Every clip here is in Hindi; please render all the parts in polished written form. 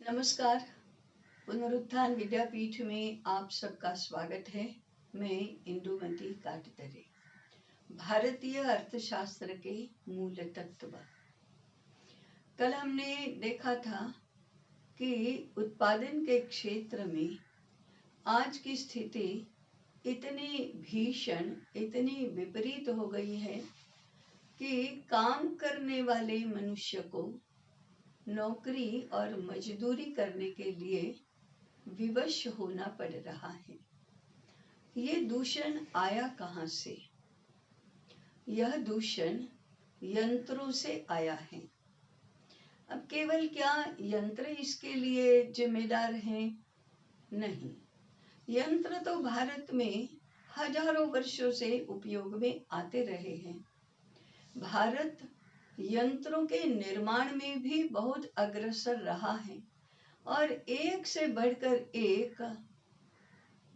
नमस्कार। पुनरुत्थान विद्यापीठ में आप सबका स्वागत है। मैं इंदुमती काटतरे। भारतीय अर्थशास्त्र के मूल तत्व। कल हमने देखा था कि उत्पादन के क्षेत्र में आज की स्थिति इतनी भीषण, इतनी विपरीत हो गई है कि काम करने वाले मनुष्य को नौकरी और मजदूरी करने के लिए विवश होना पड़ रहा है। ये दूषण आया कहाँ से? यह दूषण यंत्रों से आया है। अब केवल क्या यंत्र इसके लिए जिम्मेदार हैं? नहीं, यंत्र तो भारत में हजारों वर्षों से उपयोग में आते रहे हैं। भारत यंत्रों के निर्माण में भी बहुत अग्रसर रहा है और एक से बढ़कर एक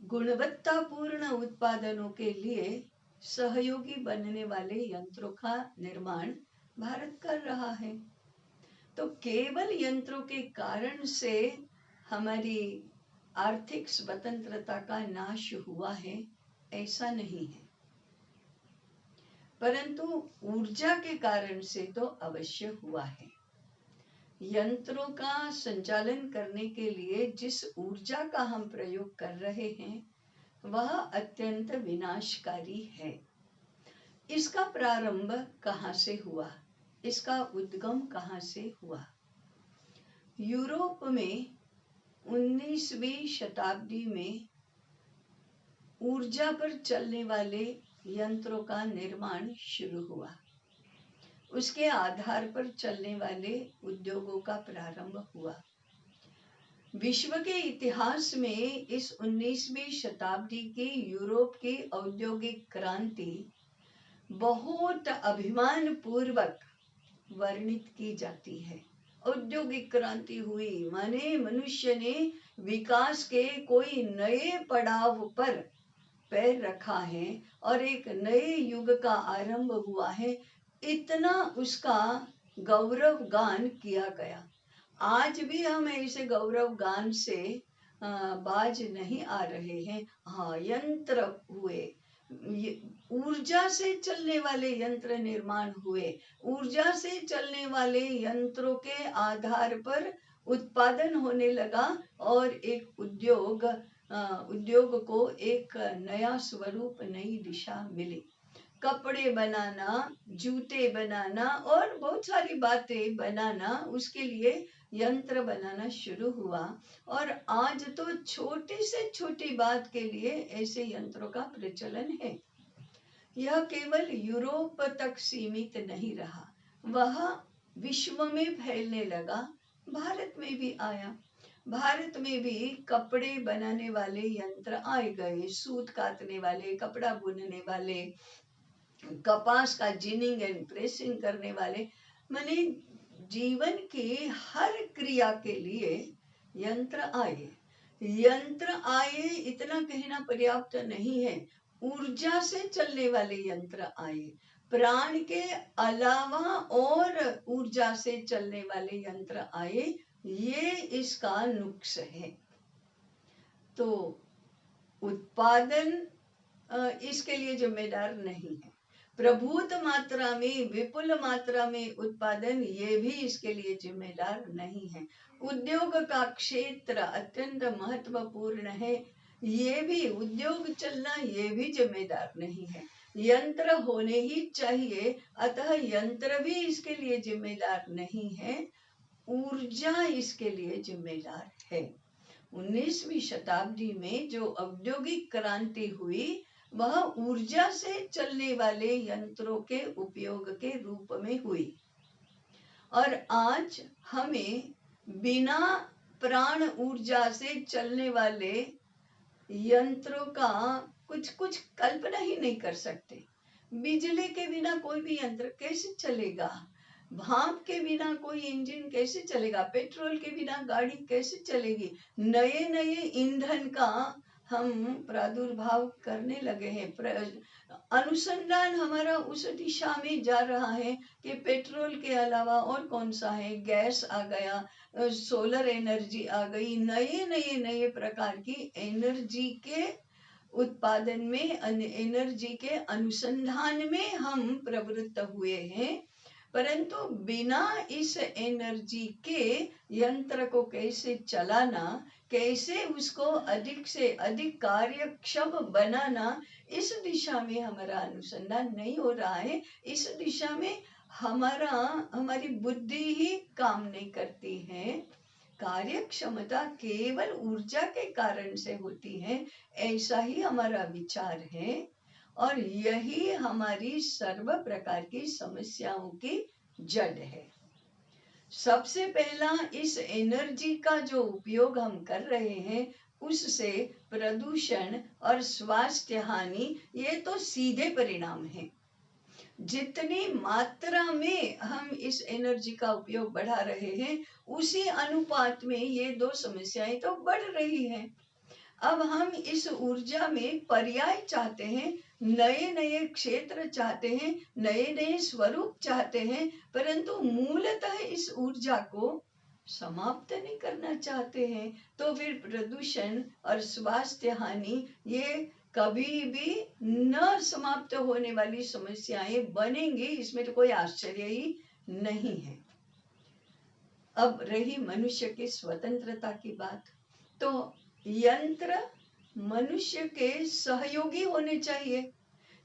गुणवत्तापूर्ण उत्पादनों के लिए सहयोगी बनने वाले यंत्रों का निर्माण भारत कर रहा है। तो केवल यंत्रों के कारण से हमारी आर्थिक स्वतंत्रता का नाश हुआ है, ऐसा नहीं है, परंतु ऊर्जा के कारण से तो अवश्य हुआ है। यंत्रों का संचालन करने के लिए जिस ऊर्जा का हम प्रयोग कर रहे हैं वह अत्यंत विनाशकारी है। इसका प्रारंभ कहाँ से हुआ? इसका उद्गम कहाँ से हुआ? यूरोप में 19वीं शताब्दी में ऊर्जा पर चलने वाले यंत्रों का निर्माण शुरू हुआ। उसके आधार पर चलने वाले उद्योगों का प्रारंभ हुआ। विश्व के इतिहास में इस 19वीं शताब्दी की यूरोप की औद्योगिक क्रांति बहुत अभिमान पूर्वक वर्णित की जाती है। औद्योगिक क्रांति हुई माने मनुष्य ने विकास के कोई नए पड़ाव पर पैर रखा है और एक नए युग का आरंभ हुआ है, इतना उसका गौरव गान किया गया। आज भी हम ऐसे गौरव गान से बाज नहीं आ रहे हैं। हाँ, यंत्र हुए, ऊर्जा से चलने वाले यंत्र निर्माण हुए, ऊर्जा से चलने वाले यंत्रों के आधार पर उत्पादन होने लगा और एक उद्योग को एक नया स्वरूप, नई दिशा मिली। कपड़े बनाना, जूते बनाना और बहुत सारी बातें बनाना, उसके लिए यंत्र बनाना शुरू हुआ और आज तो छोटी से छोटी बात के लिए ऐसे यंत्रों का प्रचलन है। यह केवल यूरोप तक सीमित नहीं रहा, वह विश्व में फैलने लगा, भारत में भी आया। भारत में भी कपड़े बनाने वाले यंत्र आए गए, सूत काटने वाले, कपड़ा बुनने वाले, कपास का जिनिंग एंड प्रेसिंग करने वाले, माने जीवन की हर क्रिया के लिए यंत्र आए। यंत्र आए इतना कहना पर्याप्त नहीं है, ऊर्जा से चलने वाले यंत्र आए। प्राण के अलावा और ऊर्जा से चलने वाले यंत्र आए, ये इसका नुक्स है। तो उत्पादन इसके लिए जिम्मेदार नहीं है। प्रभुत मात्रा में, विपुल मात्रा में उत्पादन, ये भी इसके लिए जिम्मेदार नहीं है। उद्योग का क्षेत्र अत्यंत महत्वपूर्ण है, ये भी उद्योग चलना, ये भी जिम्मेदार नहीं है। यंत्र होने ही चाहिए, अतः यंत्र भी इसके लिए जिम्मेदार नहीं है, ऊर्जा इसके लिए जिम्मेदार है। 19वीं शताब्दी में जो औद्योगिक क्रांति हुई वह ऊर्जा से चलने वाले यंत्रों के उपयोग के रूप में हुई और आज हमें बिना प्राण ऊर्जा से चलने वाले यंत्रों का कुछ कल्पना ही नहीं कर सकते। बिजली के बिना कोई भी यंत्र कैसे चलेगा? भाप के बिना कोई इंजन कैसे चलेगा? पेट्रोल के बिना गाड़ी कैसे चलेगी? नए नए ईंधन का हम प्रादुर्भाव करने लगे हैं। अनुसंधान हमारा उस दिशा में जा रहा है कि पेट्रोल के अलावा और कौन सा है, गैस आ गया, सोलर एनर्जी आ गई, नए नए नए प्रकार की एनर्जी के उत्पादन में, एनर्जी के अनुसंधान में हम प्रवृत्त हुए हैं। परंतु बिना इस एनर्जी के यंत्र को कैसे चलाना, कैसे उसको अधिक से अधिक कार्यक्षम बनाना, इस दिशा में हमारा अनुसंधान नहीं हो रहा है। इस दिशा में हमारी बुद्धि ही काम नहीं करती है। कार्य क्षमता केवल ऊर्जा के कारण से होती है, ऐसा ही हमारा विचार है। और यही हमारी सर्व प्रकार की समस्याओं की जड़ है। सबसे पहला, इस एनर्जी का जो उपयोग हम कर रहे हैं उससे प्रदूषण और स्वास्थ्य हानि, ये तो सीधे परिणाम है। जितनी मात्रा में हम इस एनर्जी का उपयोग बढ़ा रहे हैं, उसी अनुपात में ये दो समस्याएं तो बढ़ रही हैं। अब हम इस ऊर्जा में पर्याय चाहते हैं, नए नए क्षेत्र चाहते हैं, नए नए स्वरूप चाहते हैं, परंतु मूलतः इस ऊर्जा को समाप्त नहीं करना चाहते हैं। तो फिर प्रदूषण और स्वास्थ्य हानि, ये कभी भी न समाप्त होने वाली समस्याएं बनेंगी, इसमें तो कोई आश्चर्य ही नहीं है। अब रही मनुष्य की स्वतंत्रता की बात, तो यंत्र मनुष्य के सहयोगी होने चाहिए,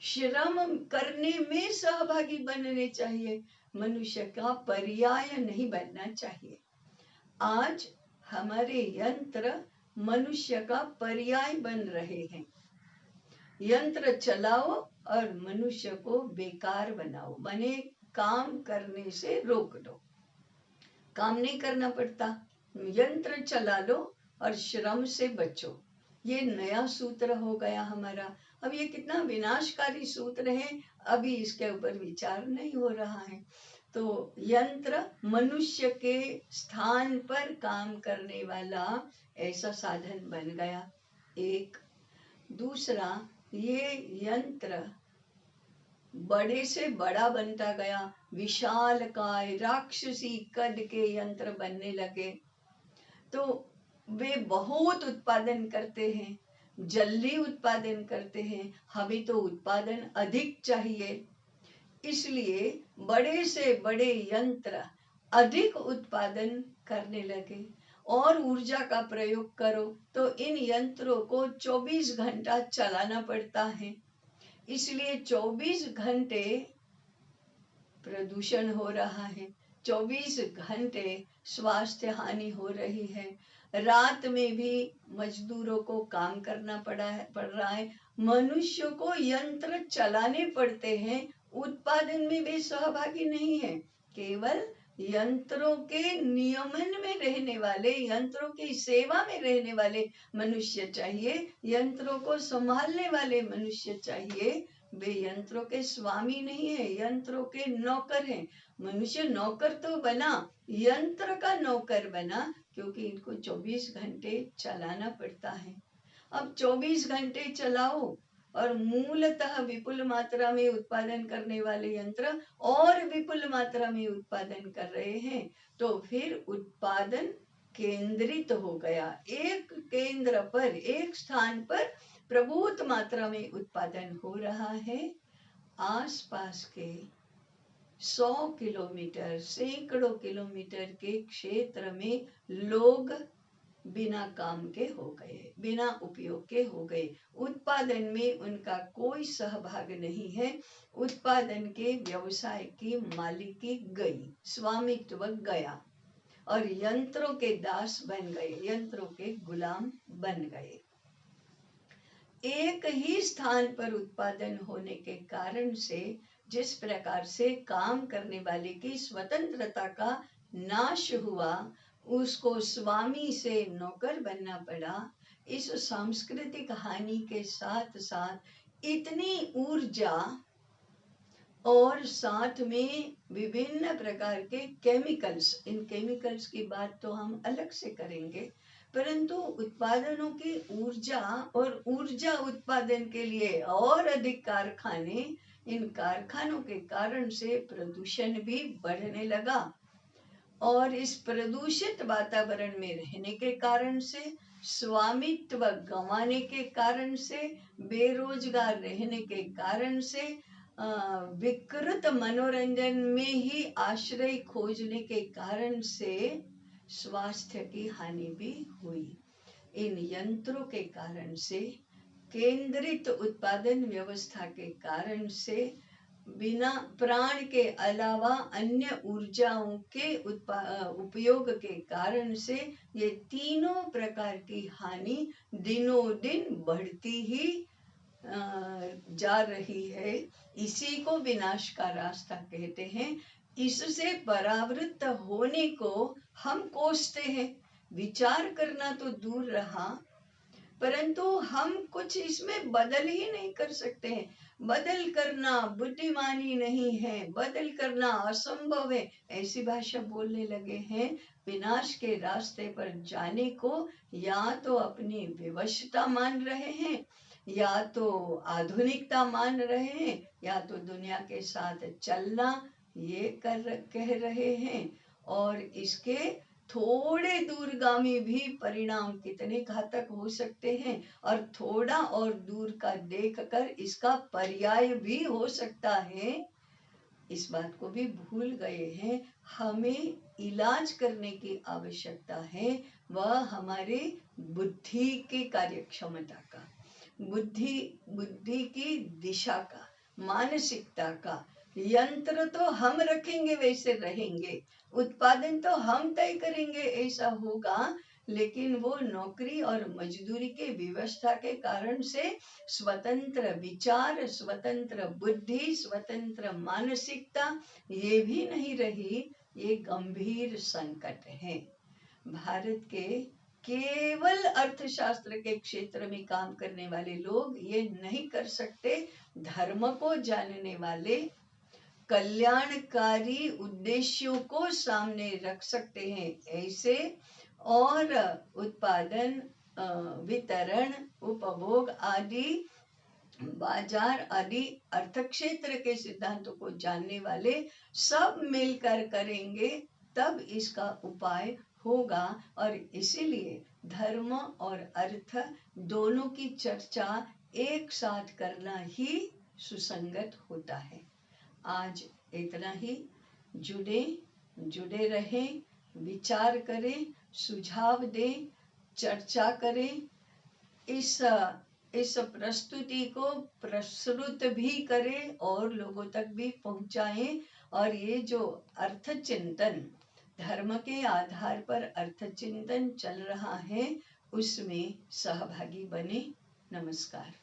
श्रम करने में सहभागी बनने चाहिए, मनुष्य का पर्याय नहीं बनना चाहिए। आज हमारे यंत्र मनुष्य का पर्याय बन रहे हैं। यंत्र चलाओ और मनुष्य को बेकार बनाओ, माने काम करने से रोक दो, काम नहीं करना पड़ता, यंत्र चला लो और श्रम से बचो। ये नया सूत्र हो गया हमारा। अब ये कितना विनाशकारी सूत्र है, अभी इसके ऊपर विचार नहीं हो रहा है। तो यंत्र मनुष्य के स्थान पर काम करने वाला ऐसा साधन बन गया, एक। दूसरा, ये यंत्र बड़े से बड़ा बनता गया, विशालकाय राक्षसी कद के यंत्र बनने लगे। तो वे बहुत उत्पादन करते हैं, जल्दी उत्पादन करते हैं, हमें तो उत्पादन अधिक चाहिए, इसलिए बड़े से बड़े यंत्र अधिक उत्पादन करने लगे। और ऊर्जा का प्रयोग करो तो इन यंत्रों को 24 घंटा चलाना पड़ता है, इसलिए 24 घंटे प्रदूषण हो रहा है, 24 घंटे स्वास्थ्य हानि हो रही है, रात में भी मजदूरों को काम करना पड़ रहा है, मनुष्य को यंत्र चलाने पड़ते हैं, उत्पादन में वे सहभागी नहीं है। केवल यंत्रों के नियमन में रहने वाले, यंत्रों की सेवा में रहने वाले मनुष्य चाहिए, यंत्रों को संभालने वाले मनुष्य चाहिए। वे यंत्रों के स्वामी नहीं है, यंत्रों के नौकर हैं। मनुष्य नौकर तो बना, यंत्र का नौकर बना, क्योंकि इनको 24 घंटे चलाना पड़ता है। अब 24 घंटे चलाओ और मूलतः विपुल मात्रा में उत्पादन करने वाले यंत्र और विपुल मात्रा में उत्पादन कर रहे हैं, तो फिर उत्पादन केंद्रित हो गया, एक केंद्र पर, एक स्थान पर प्रभुत मात्रा में उत्पादन हो रहा है। आसपास के 100 किलोमीटर, सैकड़ों किलोमीटर के क्षेत्र में लोग बिना काम के हो गए, बिना उपयोग के हो गए, उत्पादन में उनका कोई सहभाग नहीं है, उत्पादन के व्यवसाय की मालिकी गई, स्वामित्व गया और यंत्रों के दास बन गए, यंत्रों के गुलाम बन गए। एक ही स्थान पर उत्पादन होने के कारण से जिस प्रकार से काम करने वाले की स्वतंत्रता का नाश हुआ, उसको स्वामी से नौकर बनना पड़ा। इस सांस्कृतिक हानि के साथ साथ इतनी ऊर्जा और साथ में विभिन्न प्रकार के केमिकल्स, इन केमिकल्स की बात तो हम अलग से करेंगे, परंतु उत्पादनों की ऊर्जा और ऊर्जा उत्पादन के लिए और अधिक कारखाने, इन कारखानों के कारण से प्रदूषण भी बढ़ने लगा और इस प्रदूषित वातावरण में रहने के कारण से, स्वामित्व गंवाने के कारण से, बेरोजगार रहने के कारण से, विकृत मनोरंजन में ही आश्रय खोजने के कारण से स्वास्थ्य की हानि भी हुई। इन यंत्रों के कारण से, केंद्रित उत्पादन व्यवस्था के कारण से, बिना प्राण के अलावा अन्य ऊर्जाओं के उपयोग के कारण से ये तीनों प्रकार की हानि दिनों दिन बढ़ती ही जा रही है। इसी को विनाश का रास्ता कहते हैं। इससे परावृत्त होने को हम कोसते हैं। विचार करना तो दूर रहा, परंतु हम कुछ इसमें बदल ही नहीं कर सकते हैं। बदल करना बुद्धिमानी नहीं है, बदल करना असंभव है, ऐसी भाषा बोलने लगे हैं। विनाश के रास्ते पर जाने को या तो अपनी विवशता मान रहे हैं, या तो आधुनिकता मान रहे हैं, या तो दुनिया के साथ चलना ये कह रहे हैं। और इसके थोड़े दूरगामी भी परिणाम कितने घातक हो सकते हैं, और थोड़ा और दूर का देखकर इसका पर्याय भी हो सकता है, इस बात को भी भूल गए हैं। हमें इलाज करने की आवश्यकता है, वह हमारे बुद्धि की कार्यक्षमता का, बुद्धि की दिशा का, मानसिकता का। यंत्र तो हम रखेंगे वैसे रहेंगे, उत्पादन तो हम तय करेंगे ऐसा होगा, लेकिन वो नौकरी और मजदूरी के व्यवस्था के कारण से स्वतंत्र विचार, स्वतंत्र बुद्धि, स्वतंत्र मानसिकता ये भी नहीं रही। ये गंभीर संकट है। भारत के केवल अर्थशास्त्र के क्षेत्र में काम करने वाले लोग ये नहीं कर सकते। धर्म को जानने वाले कल्याणकारी उद्देश्यों को सामने रख सकते हैं ऐसे, और उत्पादन, वितरण, उपभोग आदि, बाजार आदि अर्थ क्षेत्र के सिद्धांतों को जानने वाले सब मिलकर करेंगे, तब इसका उपाय होगा। और इसीलिए धर्म और अर्थ दोनों की चर्चा एक साथ करना ही सुसंगत होता है। आज इतना ही। जुड़े रहें, विचार करें, सुझाव दें, चर्चा करें, इस प्रस्तुति को प्रसुत भी करें और लोगों तक भी पहुंचाएं। और ये जो अर्थ चिंतन, धर्म के आधार पर अर्थ चिंतन चल रहा है, उसमें सहभागी बने। नमस्कार।